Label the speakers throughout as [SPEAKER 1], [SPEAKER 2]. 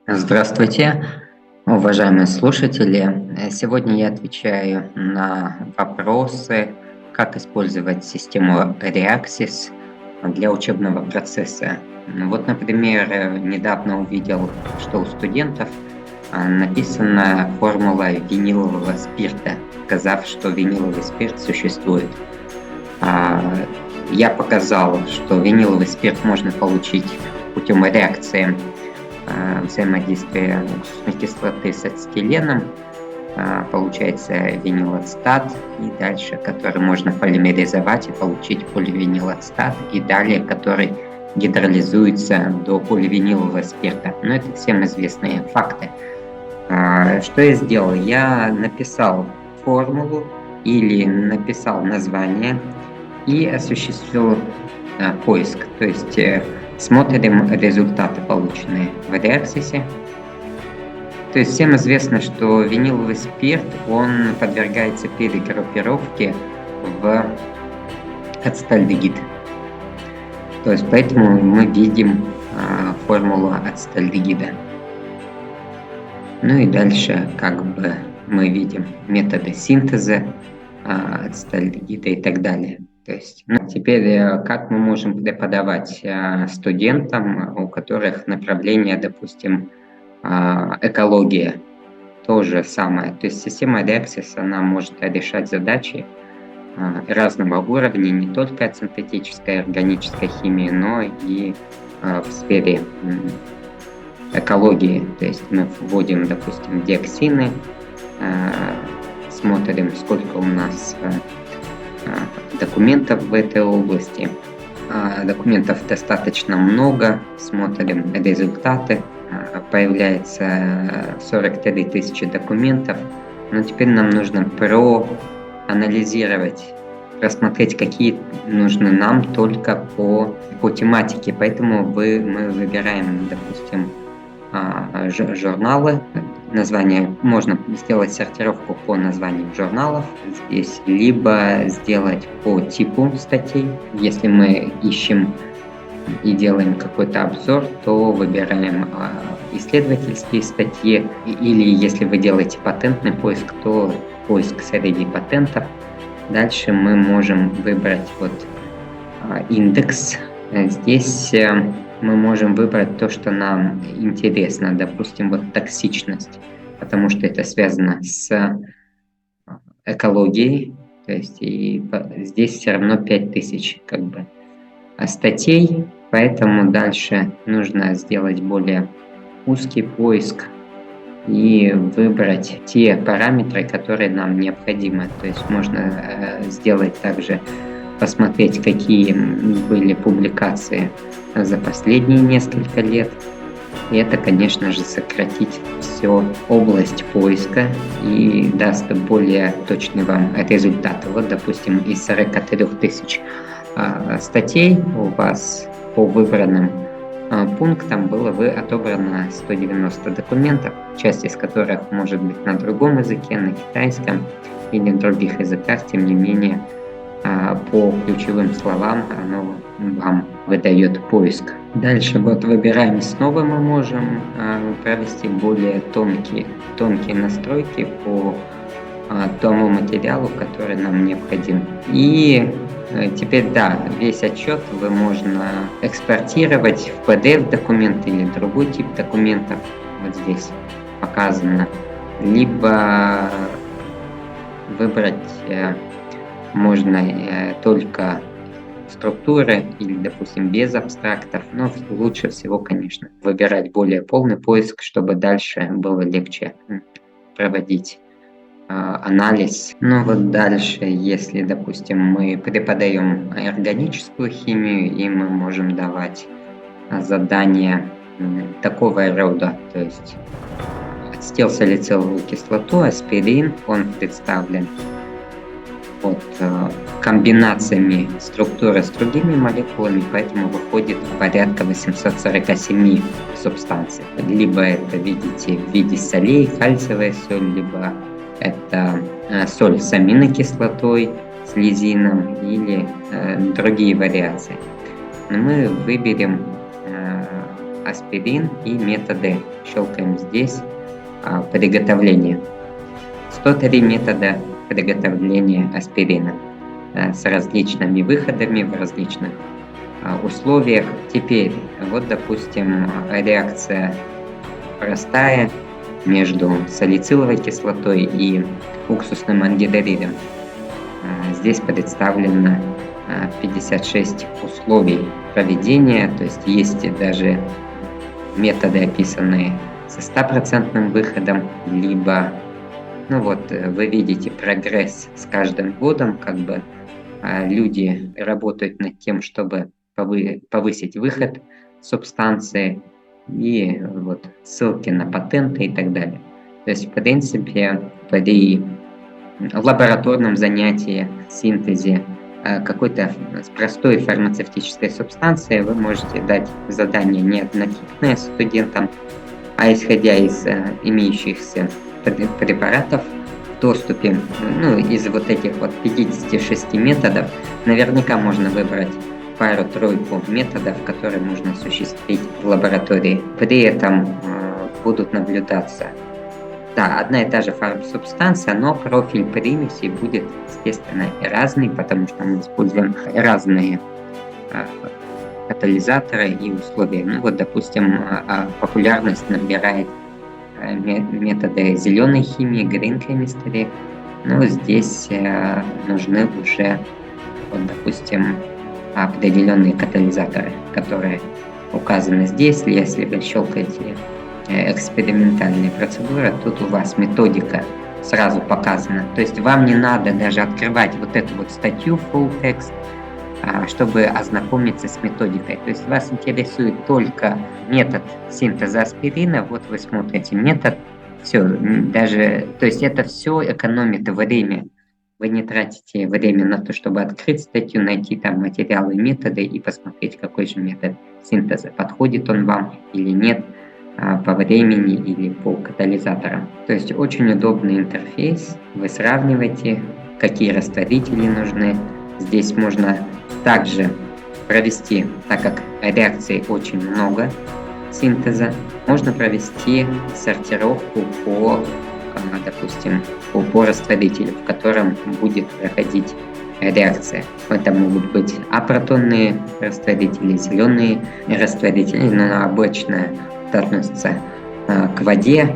[SPEAKER 1] Здравствуйте, уважаемые слушатели. Сегодня я отвечаю на вопросы, как использовать систему Reaxys для учебного процесса. Вот, например, недавно увидел, что у студентов написана формула винилового спирта, сказав, что виниловый спирт существует. А, Я показал, что виниловый спирт можно получить путем реакции взаимодействия уксусной кислоты с ацетиленом, получается винилацетат, и дальше, который можно полимеризовать и получить поливинилацетат, и далее, который гидролизуется до поливинилового спирта. Но это всем известные факты. Что я сделал? Я написал формулу или написал название и осуществил поиск. То есть смотрим результаты, полученные в Reaxys. То есть всем известно, что виниловый спирт, он подвергается перегруппировке в ацетальдегид. То есть поэтому мы видим формулу ацетальдегида. Ну и дальше как бы мы видим методы синтеза ацетальдегида и так далее. То есть, теперь как мы можем преподавать студентам, у которых направление, допустим, экология, то же самое. То есть система Reaxys, она может решать задачи разного уровня, не только от синтетической органической химии, но и в сфере экологии. То есть мы вводим, допустим, диоксины, смотрим, сколько у нас документов в этой области. Документов достаточно много, смотрим результаты. Появляется 43 тысячи документов. Но теперь нам нужно проанализировать, просмотреть, какие нужны нам только по тематике. Поэтому мы выбираем, допустим, журналы. Название можно сделать сортировку по названиям журналов здесь, либо сделать по типу статей. Если мы ищем и делаем какой-то обзор, то выбираем исследовательские статьи, или если вы делаете патентный поиск, то поиск среди патентов. Дальше мы можем выбрать индекс. Здесь мы можем выбрать то, что нам интересно, допустим, токсичность, потому что это связано с экологией, то есть и здесь все равно 5000 статей, поэтому дальше нужно сделать более узкий поиск и выбрать те параметры, которые нам необходимы. То есть можно сделать также, посмотреть, какие были публикации за последние несколько лет. И это, конечно же, сократить всю область поиска и даст более точный вам результат. Вот, допустим, из 43 тысяч статей у вас по выбранным пунктам было отобрано 190 документов, часть из которых может быть на другом языке, на китайском или других языках, тем не менее, по ключевым словам оно вам выдает поиск. Дальше выбираем снова, мы можем провести более тонкие настройки по тому материалу, который нам необходим. И теперь, весь отчет можно экспортировать в PDF-документ или другой тип документов, вот здесь показано, либо выбрать можно только структуры или, допустим, без абстрактов, но лучше всего, конечно, выбирать более полный поиск, чтобы дальше было легче проводить анализ. Дальше, если, допустим, мы преподаем органическую химию, и мы можем давать задания такого рода, то есть ацетилсалициловую кислоту, аспирин, он представлен комбинациями структуры с другими молекулами, поэтому выходит порядка 847 субстанций. Либо это, видите, в виде солей, кальциевая соль, либо это соль с аминокислотой, с лизином или другие вариации. Но мы выберем аспирин и методы. Щелкаем здесь приготовление. 103 метода приготовления аспирина с различными выходами в различных условиях. Теперь, вот, допустим, реакция простая между салициловой кислотой и уксусным ангидридом. Здесь представлено 56 условий проведения, то есть есть даже методы, описанные со 100% выходом, либо, ну вот, вы видите прогресс с каждым годом, как бы люди работают над тем, чтобы повысить выход субстанции, и вот ссылки на патенты и так далее. То есть, в принципе, при лабораторном занятии, синтезе какой-то простой фармацевтической субстанции вы можете дать задание не однотипное студентам, а исходя из имеющихся препаратов в доступе, ну, из вот этих вот 56 методов, наверняка можно выбрать пару-тройку методов, которые можно осуществить в лаборатории. При этом будут наблюдаться, да, одна и та же фармсубстанция, но профиль примесей будет, естественно, разный, потому что мы используем разные катализаторы и условия. Ну вот, допустим, популярность набирает методы зеленой химии, green chemistry, но здесь нужны уже, вот, допустим, определенные катализаторы, которые указаны здесь. Если вы щелкаете экспериментальные процедуры, тут у вас методика сразу показана. То есть вам не надо даже открывать вот эту вот статью full text, чтобы ознакомиться с методикой. То есть вас интересует только метод синтеза аспирина. Вот вы смотрите метод, все, даже, то есть это все экономит время. Вы не тратите время на то, чтобы открыть статью, найти там материалы, методы и посмотреть, какой же метод синтеза, подходит он вам или нет по времени или по катализаторам. То есть очень удобный интерфейс. Вы сравниваете, какие растворители нужны. Здесь можно также провести, так как реакций очень много синтеза, можно провести сортировку по, допустим, по растворителю, в котором будет проходить реакция. Это могут быть апротонные растворители, зеленые растворители, но обычно это относится к воде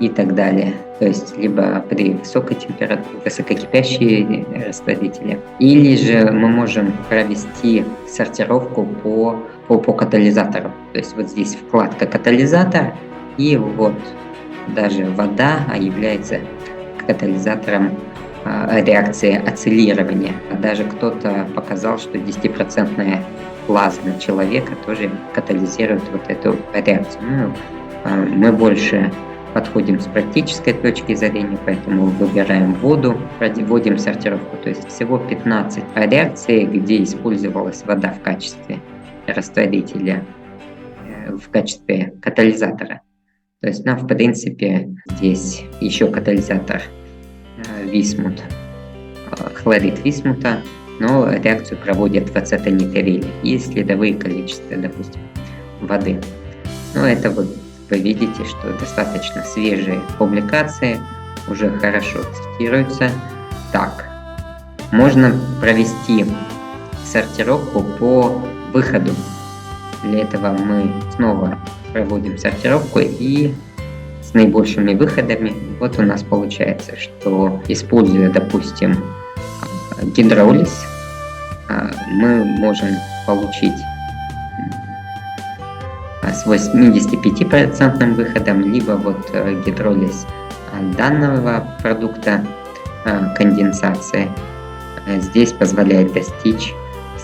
[SPEAKER 1] и так далее. То есть либо при высокой температуре, высококипящие растворители. Или же мы можем провести сортировку по катализатору. То есть вот здесь вкладка «Катализатор», и вот даже вода является катализатором реакции ацелирования. Даже кто-то показал, что 10% плазма человека тоже катализирует вот эту реакцию. Мы больше подходим с практической точки зрения, поэтому выбираем воду, проводим сортировку. То есть всего 15 реакций, где использовалась вода в качестве растворителя, в качестве катализатора. То есть нам, в принципе, здесь еще катализатор висмут, хлорид висмута, но реакцию проводят в ацетонитриле и следовые количества, допустим, воды. Но это вот вы видите, что достаточно свежие публикации, уже хорошо цитируются. Так, можно провести сортировку по выходу. Для этого мы снова проводим сортировку и с наибольшими выходами. Вот у нас получается, что, используя, допустим, гидролиз, мы можем получить с 85% выходом, либо вот гидролиз данного продукта конденсации здесь позволяет достичь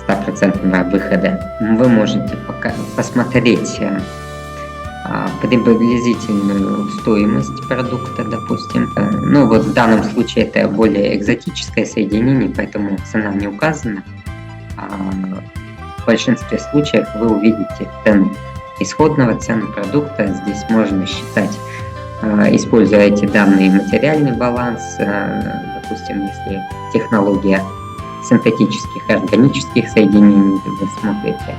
[SPEAKER 1] 100% выхода. Вы можете посмотреть приблизительную стоимость продукта, допустим. Ну вот в данном случае это более экзотическое соединение, поэтому цена не указана. В большинстве случаев вы увидите цену исходного, цену продукта. Здесь можно считать, используя эти данные, материальный баланс, допустим, если технология синтетических и органических соединений вы смотрите,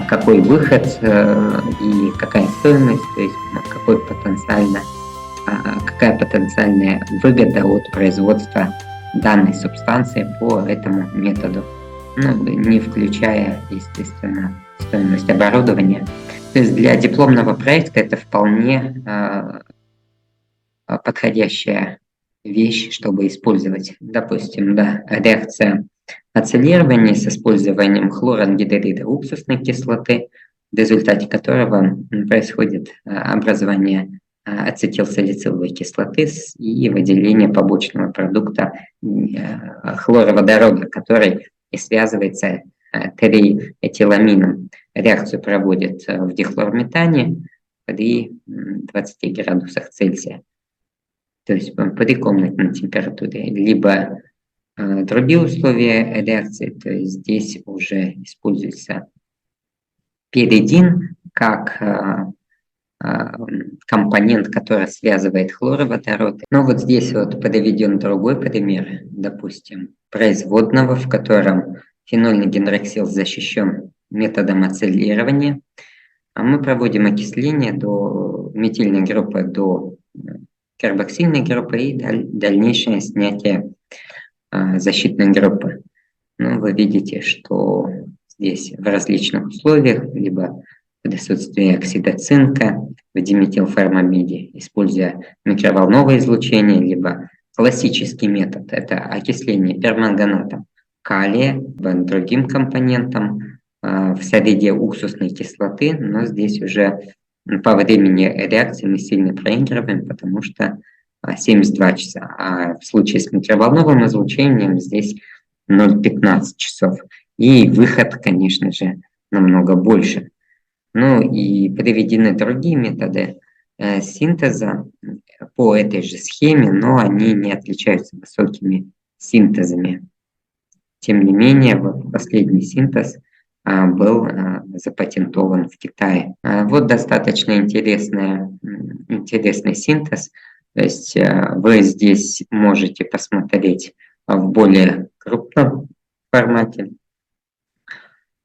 [SPEAKER 1] какой выход и какая стоимость, то есть какая потенциальная выгода от производства данной субстанции по этому методу, не включая, естественно, стоимость оборудования. То есть для дипломного проекта это вполне подходящая вещь, чтобы использовать. Допустим, реакция ацелирования с использованием хлорангидрида уксусной кислоты, в результате которого происходит образование ацетилсалициловой кислоты и выделение побочного продукта хлороводорода, который и связывается триэтиламином. Реакцию проводят в дихлорметане при 20 градусах Цельсия, то есть при комнатной температуре, либо другие условия реакции, то есть здесь уже используется пиридин как компонент, который связывает хлороводород. Но вот здесь вот приведен другой пример, допустим, производного, в котором фенольный гидроксил защищен методом ацелирования. Мы проводим окисление до метильной группы до карбоксильной группы и дальнейшее снятие защитной группы. Вы видите, что здесь в различных условиях, либо в присутствии оксида цинка в диметилформамиде, используя микроволновое излучение, либо классический метод – это окисление перманганатом калия, другим компонентом в среде уксусной кислоты, но здесь уже по времени реакции мы сильно проигрываем, потому что 72 часа, а в случае с микроволновым излучением здесь 0,15 часов. И выход, конечно же, намного больше. И приведены другие методы синтеза по этой же схеме, но они не отличаются высокими синтезами. Тем не менее, последний синтез был запатентован в Китае. Вот достаточно интересный синтез. То есть вы здесь можете посмотреть в более крупном формате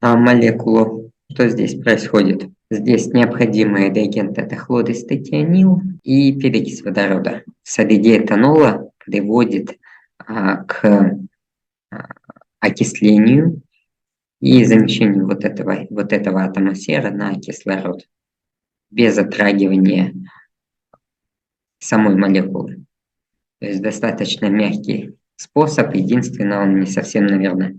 [SPEAKER 1] молекулу, что здесь происходит. Здесь необходимые реагенты – это хлористатионил и перекись водорода. В среде этанола приводит к окислению и замещению вот этого атома серы на кислород без затрагивания самой молекулы. То есть достаточно мягкий способ, единственное, он не совсем, наверное,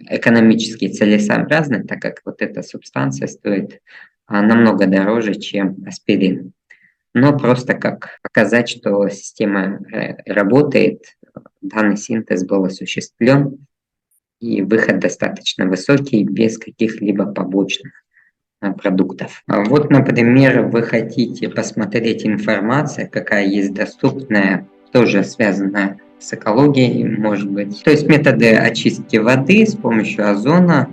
[SPEAKER 1] экономически целесообразный, так как вот эта субстанция стоит намного дороже, чем аспирин. Но просто как показать, что система работает, данный синтез был осуществлен, и выход достаточно высокий, без каких-либо побочных продуктов. Вот, например, вы хотите посмотреть информацию, какая есть доступная, тоже связанная с экологией, может быть. То есть методы очистки воды с помощью озона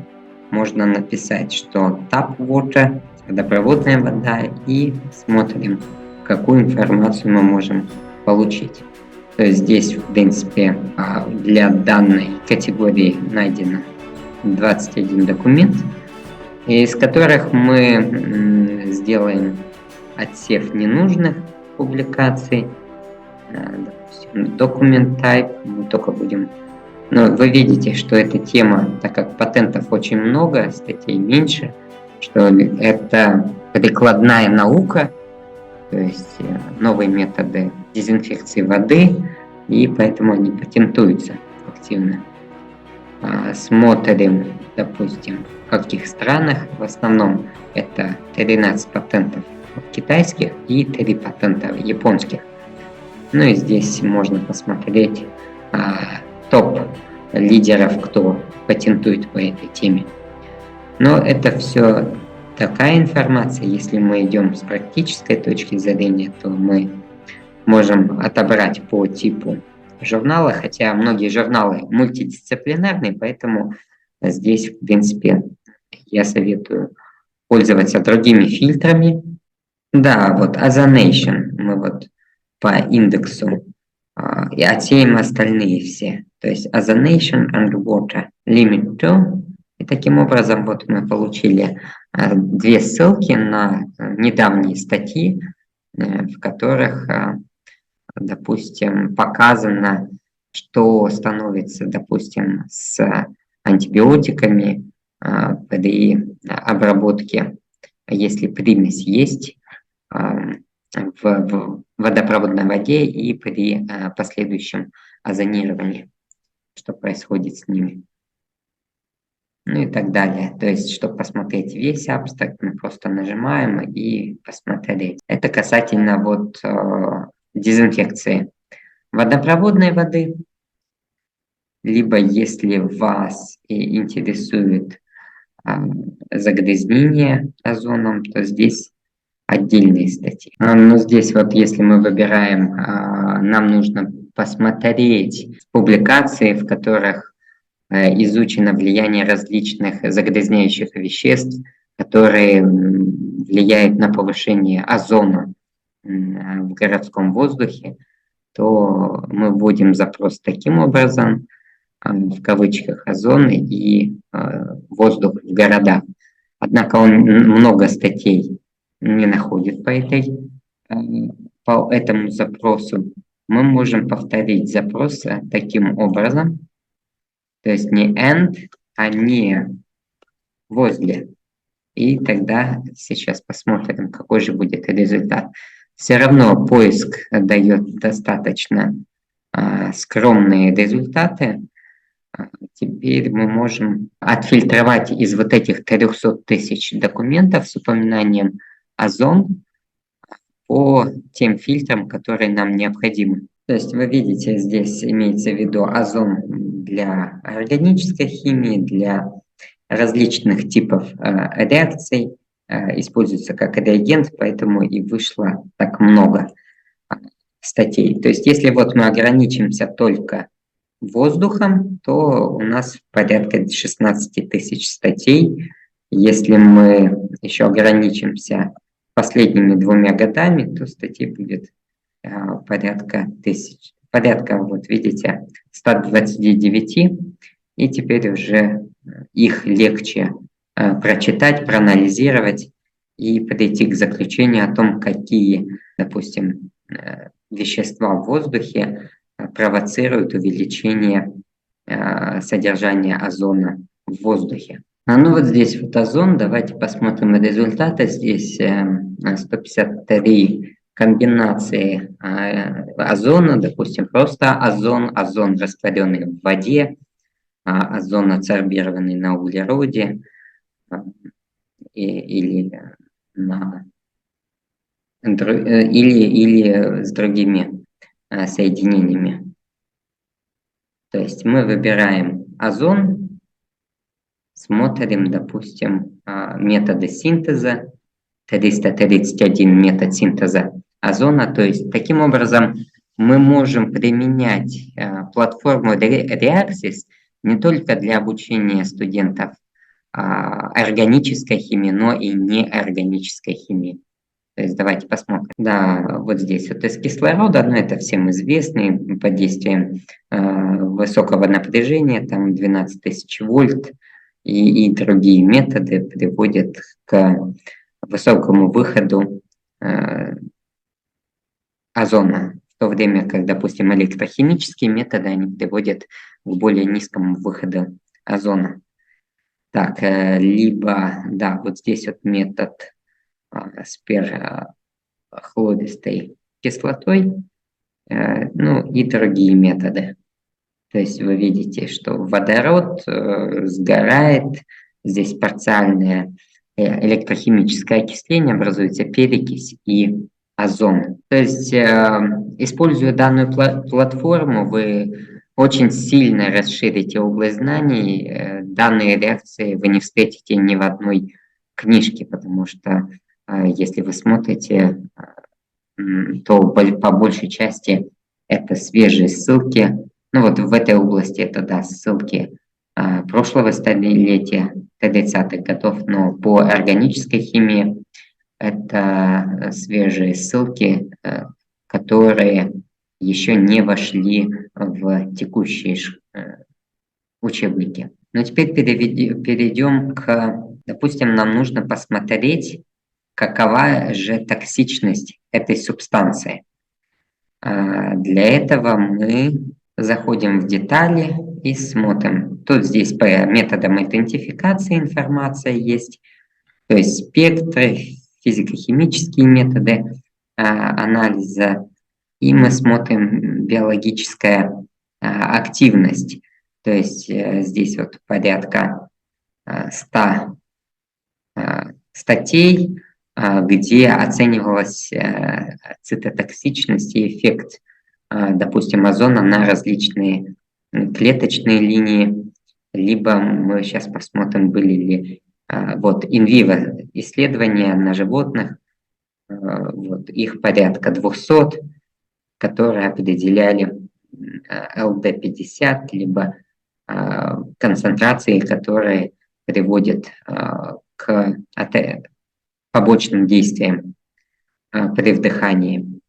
[SPEAKER 1] можно написать, что tap water, водопроводная вода, и смотрим, какую информацию мы можем получить. То есть здесь, в принципе, для данной категории найдено 21 документ, из которых мы сделаем отсев ненужных публикаций. Допустим, document type, мы только будем... вы видите, что эта тема, так как патентов очень много, статей меньше, что это прикладная наука, то есть новые методы дезинфекции воды, и поэтому они патентуются активно. Смотрим, допустим, в каких странах. В основном это 13 патентов китайских и 3 патента японских. И здесь можно посмотреть топ лидеров, кто патентует по этой теме. Но это все такая информация. Если мы идем с практической точки зрения, то мы можем отобрать по типу журнала, хотя многие журналы мультидисциплинарные, поэтому здесь, в принципе, я советую пользоваться другими фильтрами. Вот озонation мы вот по индексу и отсеем остальные все. То есть озонation underwater limit to И таким образом вот мы получили две ссылки на недавние статьи, в которых, допустим, показано, что становится, допустим, с антибиотиками при обработке, если примесь есть в водопроводной воде и при последующем озонировании, что происходит с ними. Ну и так далее. То есть, чтобы посмотреть весь абстракт, мы просто нажимаем и посмотреть. Это касательно вот дезинфекции водопроводной воды. Либо если вас интересует загрязнение озоном, то здесь отдельные статьи. Но здесь вот если мы выбираем, нам нужно посмотреть публикации, в которых изучено влияние различных загрязняющих веществ, которые влияют на повышение озона в городском воздухе, то мы вводим запрос таким образом, в кавычках, озон и воздух в городах. Однако он много статей не находит по этому запросу. Мы можем повторить запрос таким образом, то есть не and, а не возле. И тогда сейчас посмотрим, какой же будет результат. Все равно поиск дает достаточно скромные результаты. Теперь мы можем отфильтровать из вот этих 300 тысяч документов с упоминанием озон по тем фильтрам, которые нам необходимы. То есть вы видите, здесь имеется в виду озон для органической химии, для различных типов реакций, используется как реагент, поэтому и вышло так много статей. То есть если вот мы ограничимся только воздухом, то у нас порядка 16 тысяч статей. Если мы еще ограничимся последними 2 годами, то статей будет порядка тысяч. Порядка, вот видите, 129. И теперь уже их легче прочитать, проанализировать и прийти к заключению о том, какие, допустим, вещества в воздухе провоцируют увеличение содержания озона в воздухе. Ну вот здесь вот озон, давайте посмотрим результаты. Здесь 153 комбинации озона, допустим, просто озон, озон, растворенный в воде, озон, адсорбированный на углероде или с другими соединениями. То есть мы выбираем озон, смотрим, допустим, методы синтеза, 331 метод синтеза озона. То есть таким образом мы можем применять платформу Reaxys не только для обучения студентов органической химии, но и неорганической химии. То есть давайте посмотрим. Да, вот здесь вот из кислорода, но это всем известный под действием высокого напряжения, там 12 тысяч вольт и другие методы приводят к высокому выходу озона, в то время как, допустим, электрохимические методы, они приводят к более низкому выходу озона. Так, либо, да, вот здесь вот метод с перхлористой кислотой, ну и другие методы. То есть вы видите, что водород сгорает, здесь парциальное электрохимическое окисление, образуется перекись и озон. То есть, используя данную платформу, вы очень сильно расширите область знаний. Данные реакции вы не встретите ни в одной книжке, потому что если вы смотрите, то по большей части это свежие ссылки. Ну вот в этой области это, да, ссылки прошлого столетия, 30-х годов, но по органической химии это свежие ссылки, которые еще не вошли в текущие учебники. Но теперь перейдем к, допустим, нам нужно посмотреть, какова же токсичность этой субстанции. Для этого мы заходим в детали и смотрим. Тут здесь по методам идентификации информация есть, то есть спектры, физико-химические методы анализа, и мы смотрим биологическая активность. То есть здесь вот порядка 100 статей, где оценивалась цитотоксичность и эффект, допустим, озона на различные клеточные линии, либо мы сейчас посмотрим, были ли вот инвиво исследования на животных, вот, их порядка 200, которые определяли ЛД-50, либо концентрации, которые приводят к побочным действиям при вдыхании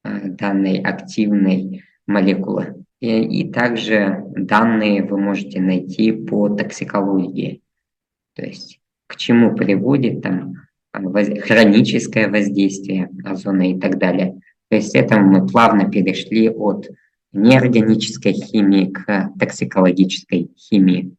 [SPEAKER 1] данной активной молекулы. И также данные вы можете найти по токсикологии, то есть к чему приводит там хроническое воздействие озона и так далее. То есть это мы плавно перешли от неорганической химии к токсикологической химии.